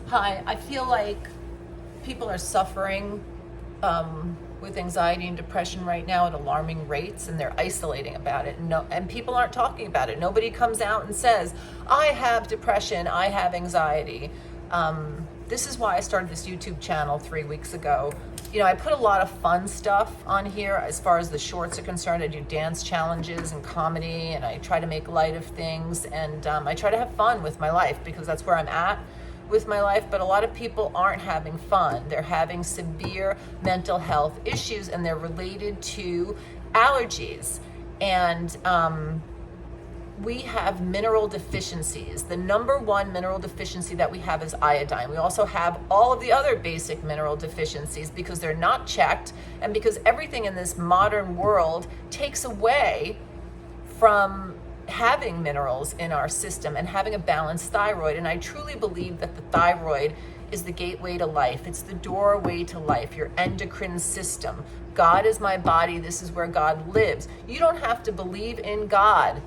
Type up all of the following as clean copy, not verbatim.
Hi, I feel like people are suffering with anxiety and depression right now at alarming rates, and they're isolating about it. And people aren't talking about it. Nobody comes out and says, I have depression, I have anxiety. This is why I started this YouTube channel 3 weeks ago. You know, I put a lot of fun stuff on here as far as the shorts are concerned. I do dance challenges and comedy, and I try to make light of things, and I try to have fun with my life because that's where I'm at with my life. But a lot of people aren't having fun. They're having severe mental health issues, and they're related to allergies. And we have mineral deficiencies. The number one mineral deficiency that we have is iodine. We also have all of the other basic mineral deficiencies because they're not checked, and because everything in this modern world takes away from having minerals in our system and having a balanced thyroid. And I truly believe that the thyroid is the gateway to life. It's the doorway to life, your endocrine system. God is my body. This is where God lives. You don't have to believe in God,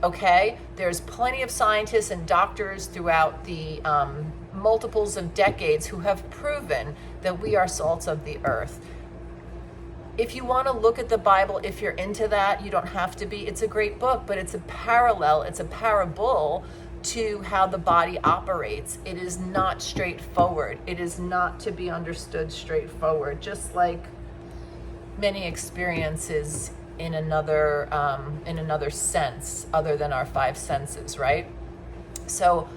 okay? There's plenty of scientists and doctors throughout the multiples of decades who have proven that we are salts of the earth. If you want to look at the Bible, if you're into that, you don't have to be. It's a great book, but it's a parallel, it's a parable to how the body operates. It is not straightforward. It is not to be understood straightforward, just like many experiences in another sense other than our five senses, right? So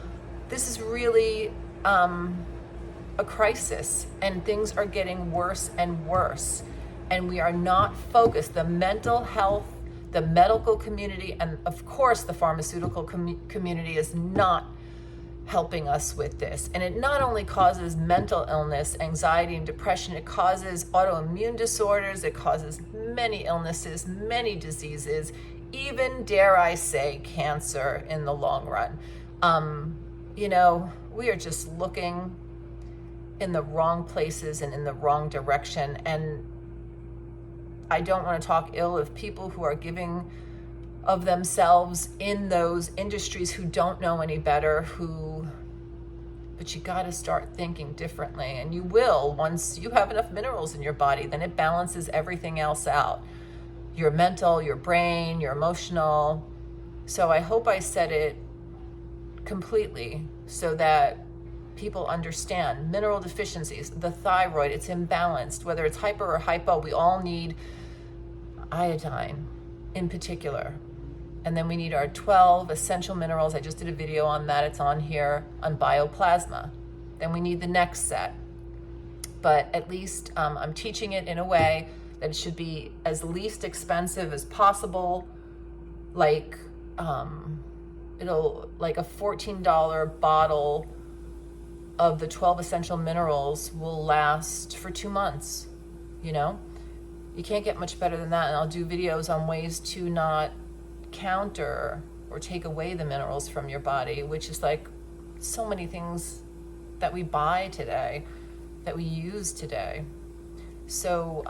this is really a crisis, and things are getting worse and worse. And we are not focused. The mental health, the medical community, and of course the pharmaceutical community is not helping us with this. And it not only causes mental illness, anxiety, and depression, it causes autoimmune disorders, it causes many illnesses, many diseases, even, dare I say, cancer in the long run. You know, we are just looking in the wrong places and in the wrong direction. And I don't want to talk ill of people who are giving of themselves in those industries who don't know any better, but you got to start thinking differently. And you will, once you have enough minerals in your body, then it balances everything else out. Your mental, your brain, your emotional. So I hope I said it completely so that people understand mineral deficiencies, the thyroid, it's imbalanced, whether it's hyper or hypo, we all need iodine in particular. And then we need our 12 essential minerals. I just did a video on that. It's on here on bioplasma. Then we need the next set. But at least I'm teaching it in a way that it should be as least expensive as possible. Like like a $14 bottle of the 12 essential minerals will last for 2 months. You know, you can't get much better than that. And I'll do videos on ways to not counter or take away the minerals from your body, which is like so many things that we buy today, that we use today. So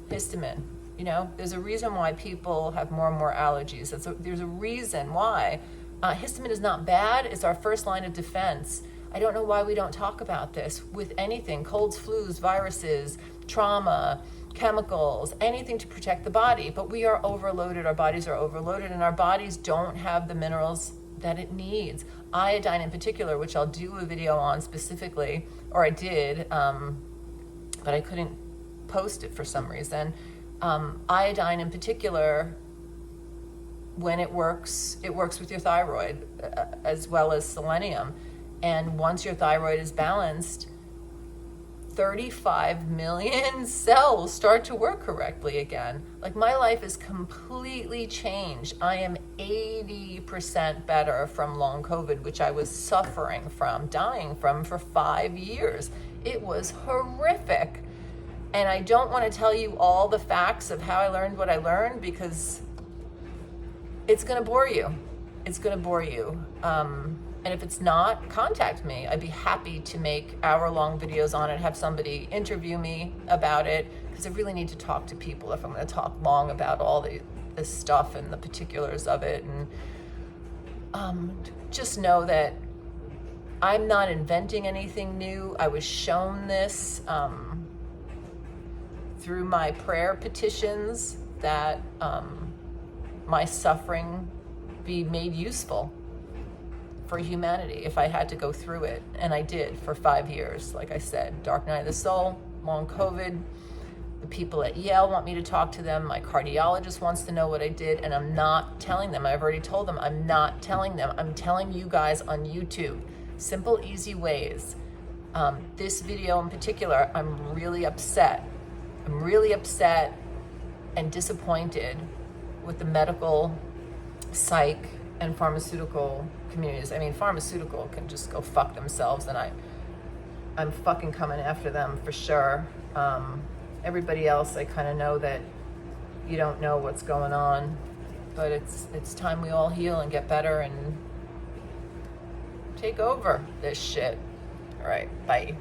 histamine, you know, there's a reason why people have more and more allergies. There's a reason why. Histamine is not bad. It's our first line of defense. I don't know why we don't talk about this with anything, colds, flus, viruses, trauma, chemicals, anything to protect the body. But we are overloaded, our bodies are overloaded, and our bodies don't have the minerals that it needs. Iodine in particular, which I'll do a video on specifically, or I did, but I couldn't post it for some reason. Iodine in particular, when it works with your thyroid, as well as selenium. And once your thyroid is balanced, 35 million cells start to work correctly again. Like, my life is completely changed. I am 80% better from long COVID, which I was suffering from, dying from for 5 years. It was horrific. And I don't want to tell you all the facts of how I learned what I learned, because it's going to bore you. It's going to bore you. And if it's not, contact me. I'd be happy to make hour-long videos on it, have somebody interview me about it, because I really need to talk to people if I'm going to talk long about all this stuff and the particulars of it. And just know that I'm not inventing anything new. I was shown this through my prayer petitions that my suffering be made useful for humanity if I had to go through it. And I did for 5 years. Like I said, dark night of the soul, long COVID. The people at Yale want me to talk to them. My cardiologist wants to know what I did, and I'm not telling them. I've already told them I'm not telling them. I'm telling you guys on YouTube. Simple, easy ways. This video in particular, I'm really upset. I'm really upset and disappointed with the medical, psych, and pharmaceutical communities. I mean, pharmaceutical can just go fuck themselves, and I'm fucking coming after them for sure. Everybody else, I kind of know that you don't know what's going on, but it's time we all heal and get better and take over this shit. All right, bye.